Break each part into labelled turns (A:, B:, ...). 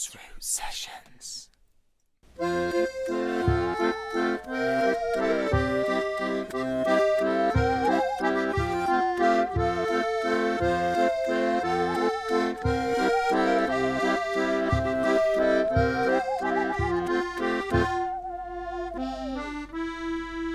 A: Grassroots Sessions.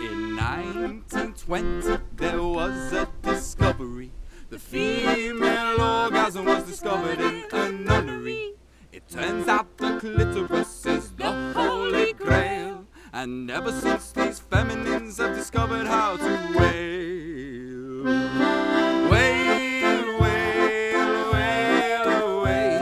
B: In 1920 there was a discovery. The female orgasm was discovered in a nunnery. It turns out the clitoris is the holy grail, and ever since these feminines have discovered how to wail. Wail, wail, wail away.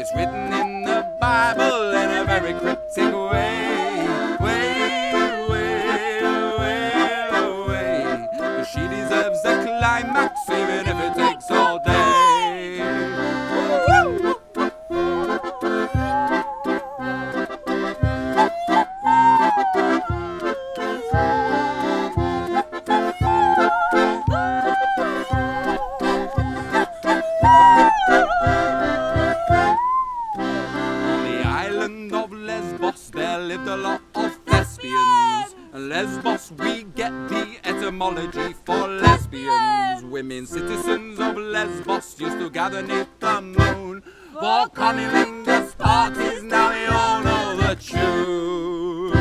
B: It's written in the Bible in a very cryptic way. Wail, wail, wail away. 'Cause she deserves a climax even if it takes all day. A lot of thespians. And Lesbos, we get the etymology for lesbians. Women citizens of Lesbos used to gather neath the moon for cunnilingus parties. Now we all know the tune.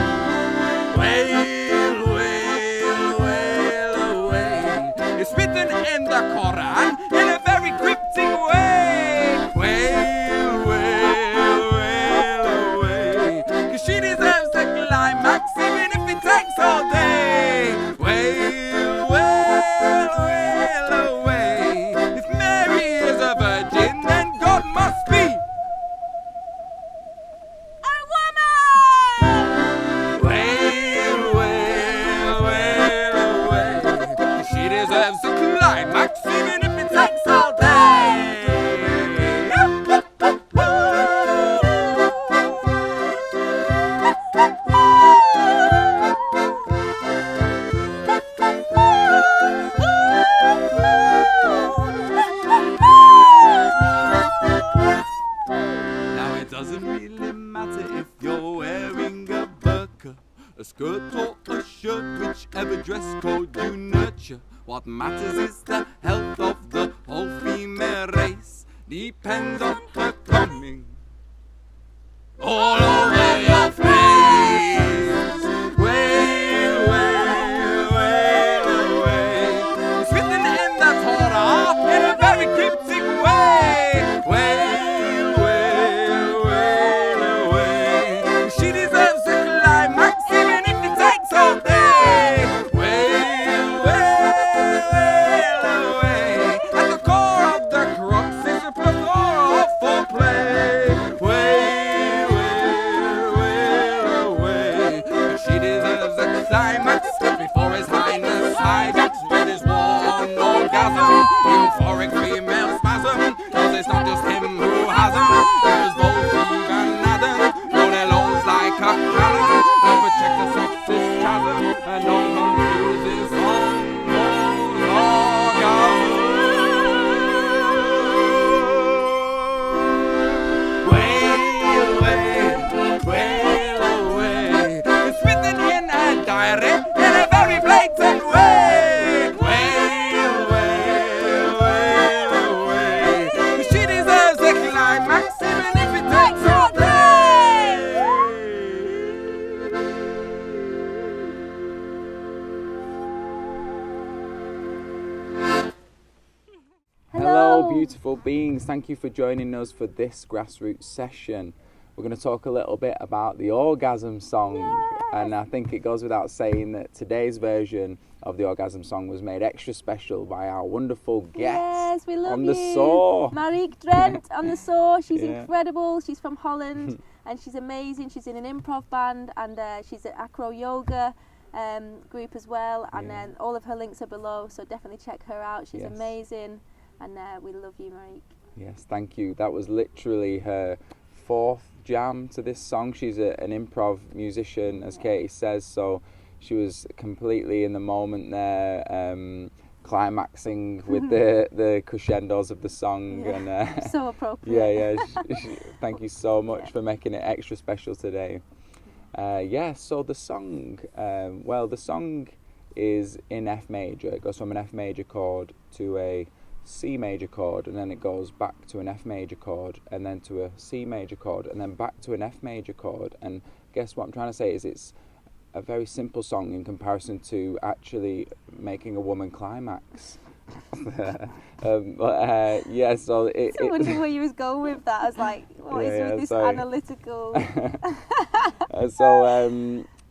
B: Wail, wail, wail away. It's written in the Quran in a very cryptic way. Wail, wail, wail away. 'Cause she deserves the climax even if it takes all day. Wail, wail, wail away. If Mary is a virgin, then God must be
C: a woman.
B: Wail, wail, wail away. She deserves the climax even if it takes all day. Now it doesn't really matter if you're wearing a burqa, a skirt or a shirt, whichever dress code you nurture. What matters is the health of the whole female race. Depends on her coming all over your face. Wail, wail, wail away. It's written in the Torah in a very cryptic way. Wail, wail, wail away. She deserves a climax even if it takes all day. Wail, wail, wail away. At the core of the crux is a plethora of foreplay. Wail, wail, wail away. She deserves a climax before His Highness hijacks with his warm orgasm. Euphoric female spasm, 'cause it's not just him who has them. It was both Eve and Adam. Roll their lows like a cannon. Don't protect us off this chasm, and don't confuse his own orgasm. Wail, wail, wail away. It's written in a diary in a very blatant way. Wail, wail, wail away. 'Cause she deserves a climax even if it takes all day. Hello, beautiful beings. Thank you for joining us for this grassroots session. We're going to talk a little bit about the Orgasm song.
C: Yes.
B: And I think it goes without saying that today's version of the Orgasm song was made extra special by our wonderful guest
C: Yes, we love
B: on
C: you.
B: the saw.
C: Marieke Drent on the saw. She's
B: Yeah.
C: incredible. She's from Holland and she's amazing. She's in an improv band and she's an acro yoga group as well. And
B: Yeah.
C: then all of her links are below, so definitely check her out. She's
B: Yes.
C: amazing. And we love you, Marieke.
B: Yes, thank you. That was literally her fourth jam to this song. She's an improv musician, as Katie says, so she was completely in the moment there,
D: climaxing with the crescendos of the song.
C: Yeah.
D: And
C: So appropriate.
D: Thank you so much
C: Yeah.
D: for making it extra special today. So the song, the song is in F major. It goes from an F major chord to a C major chord, and then it goes back to an F major chord, and then to a C major chord, and then back to an F major chord. And guess what I'm trying to say is it's a very simple song in comparison to actually making a woman climax. So it.
C: I wondered where you was going with that. I was like, what is with this analytical?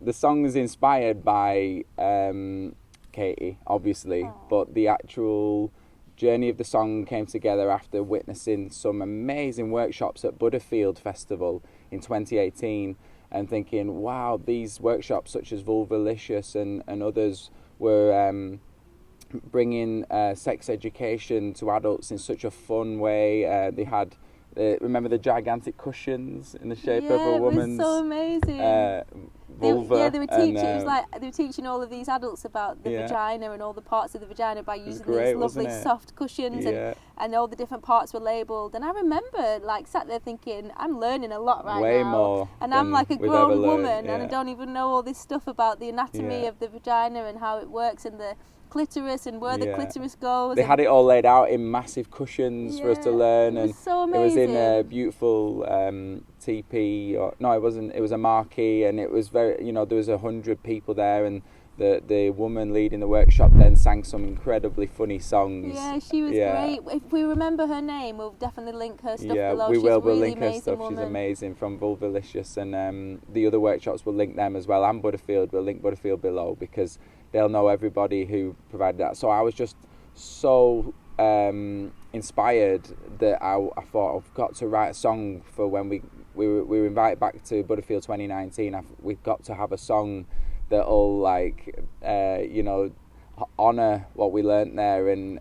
D: The song is inspired by Katie, obviously, but the actual journey of the song came together after witnessing some amazing workshops at Buddhafield Festival in 2018, and thinking, wow, these workshops such as Vulvalicious and others were bringing sex education to adults in such a fun way. They had, remember the gigantic cushions in the shape of a woman's...
C: it was so amazing.
D: Vulva.
C: They were teaching. It was like they were teaching all of these adults about the vagina and all the parts of the vagina by using these lovely soft cushions, and all the different parts were labelled. And I remember sat there thinking, I'm learning a lot right
D: Way
C: now.
D: more
C: and I'm like a grown woman, and I
D: yeah.
C: don't even know all this stuff about the anatomy of the vagina and how it works and the clitoris and where the clitoris goes.
D: They had it all laid out in massive cushions for us to learn,
C: it was so amazing.
D: It was in a beautiful teepee. No, it wasn't. It was a marquee, and it was very. There was 100 people there, and the woman leading the workshop then sang some incredibly funny songs.
C: Yeah, she was great. If we remember her name, we'll definitely link her stuff below.
D: We will. We'll
C: really
D: link her stuff.
C: Woman.
D: She's amazing from Vulvalicious, and the other workshops will link them as well. And Buddhafield, we'll link Buddhafield below because they'll know everybody who provided that. So I was just so inspired that I thought I've got to write a song for when we were invited back to Buddhafield 2019. We've got to have a song that'll honour what we learnt there, and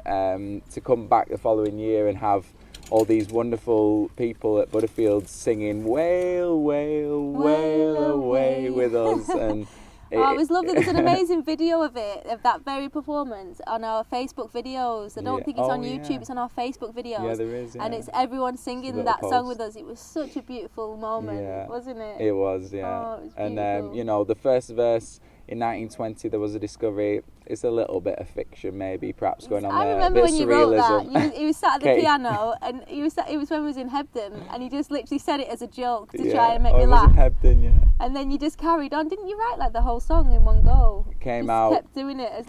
D: to come back the following year and have all these wonderful people at Buddhafield singing "Wail, wail, wail away" with us. And
C: it was lovely. There's an amazing video of that very performance on our Facebook videos. I don't think it's on YouTube, it's on our Facebook videos.
D: Yeah, there is. Yeah.
C: And it's everyone singing that song with us. It was such a beautiful moment, wasn't it?
D: It was, yeah.
C: Oh, it was beautiful.
D: And the first verse in 1920, there was a discovery. It's a little bit of fiction, maybe, perhaps going on there.
C: I remember when you wrote that. He was sat at the
D: Okay.
C: piano, and it was when we was in Hebden, and he just literally said it as a joke to try and make me laugh.
D: It was in Hebden, yeah.
C: And then you just carried on. Didn't you write the whole song in one go? Kept doing it as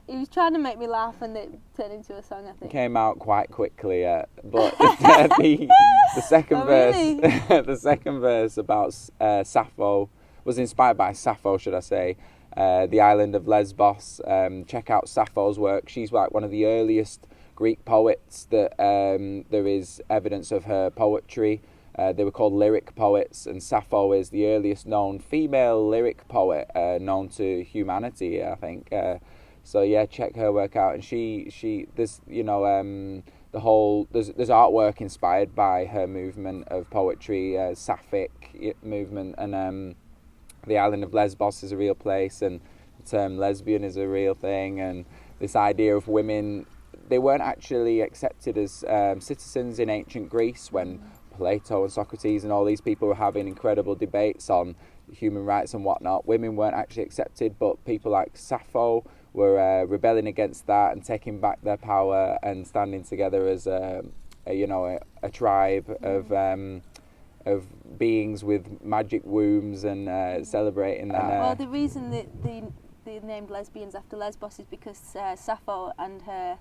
C: he was trying to make me laugh, and it turned into a song, I think.
D: Came out quite quickly, but the second the second verse about Sappho was inspired by Sappho, should I say? The island of Lesbos. Check out Sappho's work. She's one of the earliest Greek poets that there is evidence of her poetry. They were called lyric poets, and Sappho is the earliest known female lyric poet known to humanity, I think. Check her work out. And she there's the whole there's artwork inspired by her movement of poetry, Sapphic movement, and the island of Lesbos is a real place, and the term lesbian is a real thing, and this idea of women, they weren't actually accepted as citizens in ancient Greece when Plato and Socrates and all these people were having incredible debates on human rights and whatnot. Women weren't actually accepted, but people like Sappho were rebelling against that and taking back their power and standing together as a tribe of beings with magic wombs and celebrating that.
C: Well, the reason that they named lesbians after Lesbos is because Sappho and her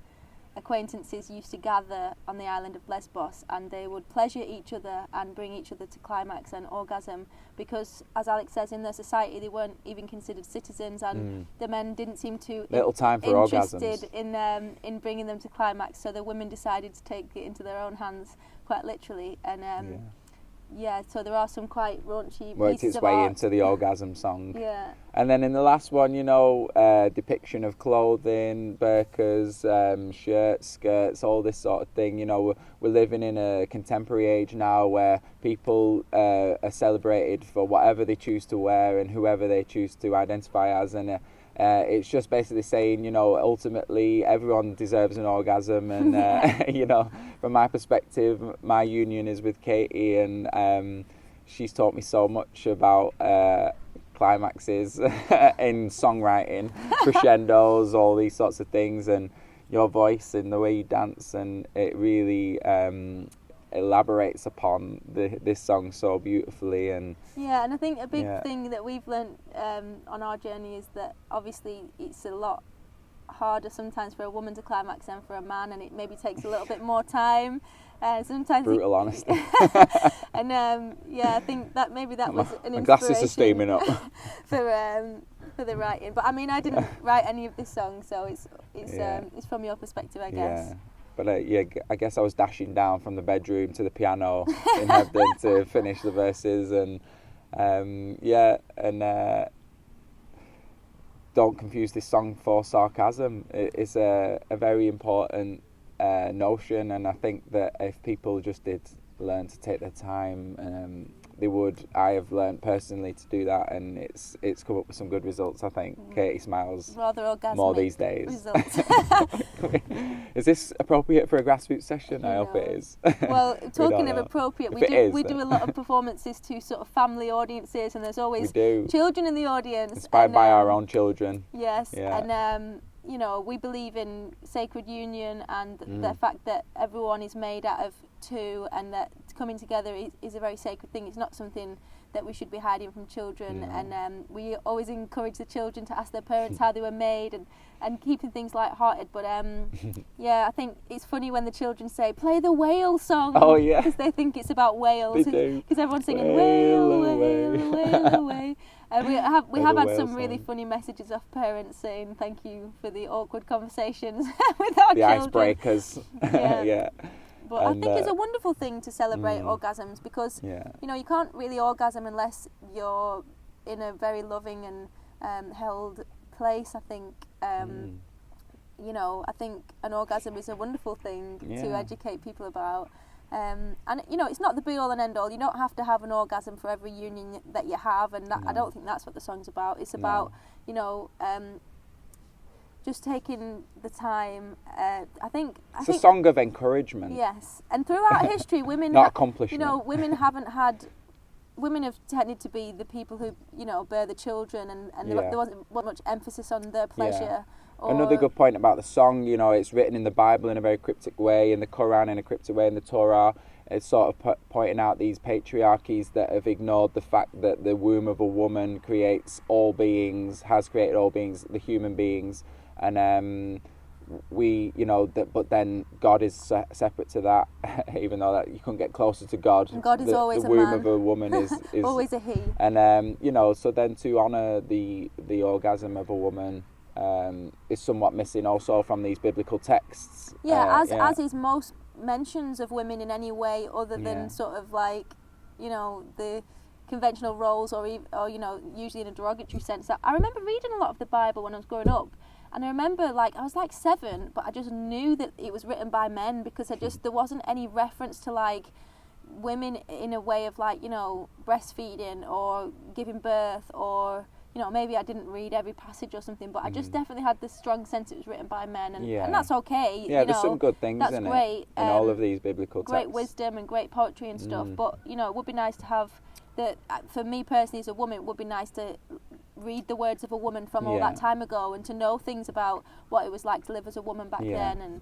C: acquaintances used to gather on the island of Lesbos, and they would pleasure each other and bring each other to climax and orgasm, because, as Alex says, in their society they weren't even considered citizens, and the men didn't seem to interested in bringing them to climax, so the women decided to take it into their own hands, quite literally, and so there are some quite raunchy
D: worked
C: pieces
D: its
C: of
D: way
C: art.
D: into the orgasm song.
C: Yeah.
D: And then in the last one, depiction of clothing, burqas, shirts, skirts, all this sort of thing. We're living in a contemporary age now where people are celebrated for whatever they choose to wear and whoever they choose to identify as. And it's just basically saying, you know, ultimately everyone deserves an orgasm, and you know, from my perspective, my union is with Katie, and she's taught me so much about climaxes in songwriting, crescendos, all these sorts of things, and your voice and the way you dance, and it really elaborates upon this song so beautifully. And
C: yeah, and I think a big thing that we've learnt on our journey is that obviously it's a lot harder sometimes for a woman to climax than for a man, and it maybe takes a little bit more time. Sometimes
D: brutal honesty.
C: And I think that maybe that was an inspiration.
D: My glasses are steaming up.
C: for the writing, but I mean, I didn't write any of this song, so it's from your perspective, I guess.
D: Yeah. But I guess I was dashing down from the bedroom to the piano in Hebden to finish the verses, and don't confuse this song for sarcasm. It's a very important notion, and I think that if people just did learn to take their time, they would. I have learned personally to do that, and it's come up with some good results. I think Katie smiles
C: rather orgasmic
D: more these days.
C: Results.
D: Is this appropriate for a grassroots session? I hope it is.
C: Well, talking of appropriate, we do a lot of performances to sort of family audiences, and there's always children in the audience.
D: Inspired by our own children.
C: Yes, and you know, we believe in sacred union and the fact that everyone is made out of two, and that coming together is a very sacred thing. It's not something that we should be hiding from children, and we always encourage the children to ask their parents how they were made, and keeping things light-hearted. But I think it's funny when the children say, play the whale song.
D: Oh yeah,
C: because they think it's about whales, because everyone's singing
D: whale,
C: whale away. And we have had some really
D: song.
C: funny messages off parents saying thank you for the awkward conversations with our children.
D: The icebreakers. Yeah.
C: But I think it's a wonderful thing to celebrate orgasms, because you know, you can't really orgasm unless you're in a very loving and held place. I think you know, I think an orgasm is a wonderful thing to educate people about. And you know, it's not the be all and end all. You don't have to have an orgasm for every union that you have, and I don't think that's what the song's about. It's about, you know, just taking the time. I think
D: it's a song of encouragement.
C: Yes, and throughout history, women
D: not accomplishment.
C: You know, women have tended to be the people who, you know, bear the children, and there wasn't much emphasis on their pleasure.
D: Another good point about the song, you know, it's written in the Bible in a very cryptic way, in the Quran in a cryptic way, in the Torah. It's sort of pointing out these patriarchies that have ignored the fact that the womb of a woman creates all beings, has created all beings, the human beings, and we, you know, but then God is separate to that, even though that you couldn't get closer to God.
C: And God is always
D: the
C: a
D: womb
C: man.
D: of a woman is
C: always a he.
D: And you know, so then to honour the orgasm of a woman is somewhat missing also from these biblical texts.
C: As is most mentions of women in any way other than sort of like, you know, the conventional roles, or you know, usually in a derogatory sense. I remember reading a lot of the Bible when I was growing up, and I remember, like, I was like 7, but I just knew that it was written by men, because there wasn't any reference to like women in a way of like, you know, breastfeeding or giving birth, or, you know, maybe I didn't read every passage or something, but I just definitely had this strong sense it was written by men, and that's okay.
D: Yeah,
C: you
D: there's
C: know,
D: some good things
C: that's
D: in
C: great.
D: it, in all of these biblical texts.
C: Great wisdom and great poetry and stuff, but, you know, it would be nice to have for me personally as a woman, it would be nice to read the words of a woman from all that time ago, and to know things about what it was like to live as a woman back then. And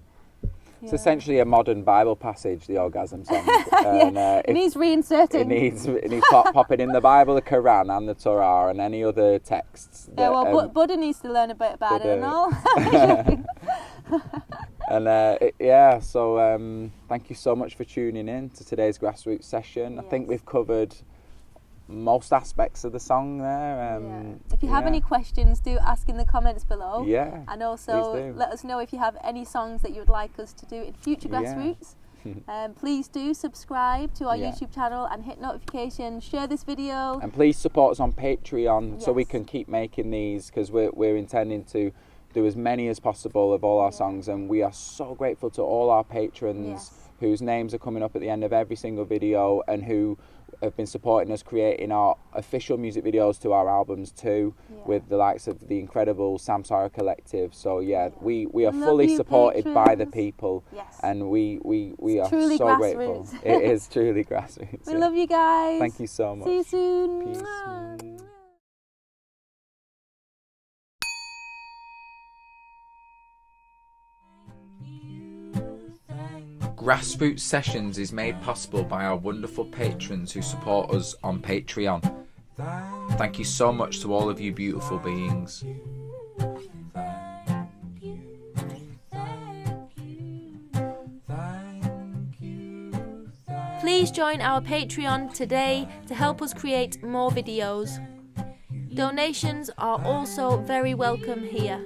D: it's essentially a modern Bible passage, the orgasm song. And,
C: it needs reinserting.
D: It needs popping in the Bible, the Quran and the Torah and any other texts.
C: Buddha needs to learn a bit about it and all.
D: And so thank you so much for tuning in to today's Grassroots session.
C: Yes.
D: I think we've covered most aspects of the song there.
C: If you have any questions, do ask in the comments below.
D: Yeah.
C: And also let us know if you have any songs that you would like us to do in future Grassroots. Please do subscribe to our YouTube channel and hit notifications. Share this video.
D: And please support us on Patreon so we can keep making these, because we're intending to do as many as possible of all our songs, and we are so grateful to all our patrons whose names are coming up at the end of every single video, and who have been supporting us creating our official music videos to our albums too, with the likes of the incredible Samsara Collective. So we are fully supported by the people, and we are
C: truly
D: so
C: grassroots.
D: grateful. It is truly grassroots.
C: We love you guys.
D: Thank you so much.
C: See you soon.
D: Peace.
A: Grassroots Sessions is made possible by our wonderful patrons who support us on Patreon. Thank you so much to all of you beautiful beings.
C: Please join our Patreon today to help us create more videos. Donations are also very welcome here.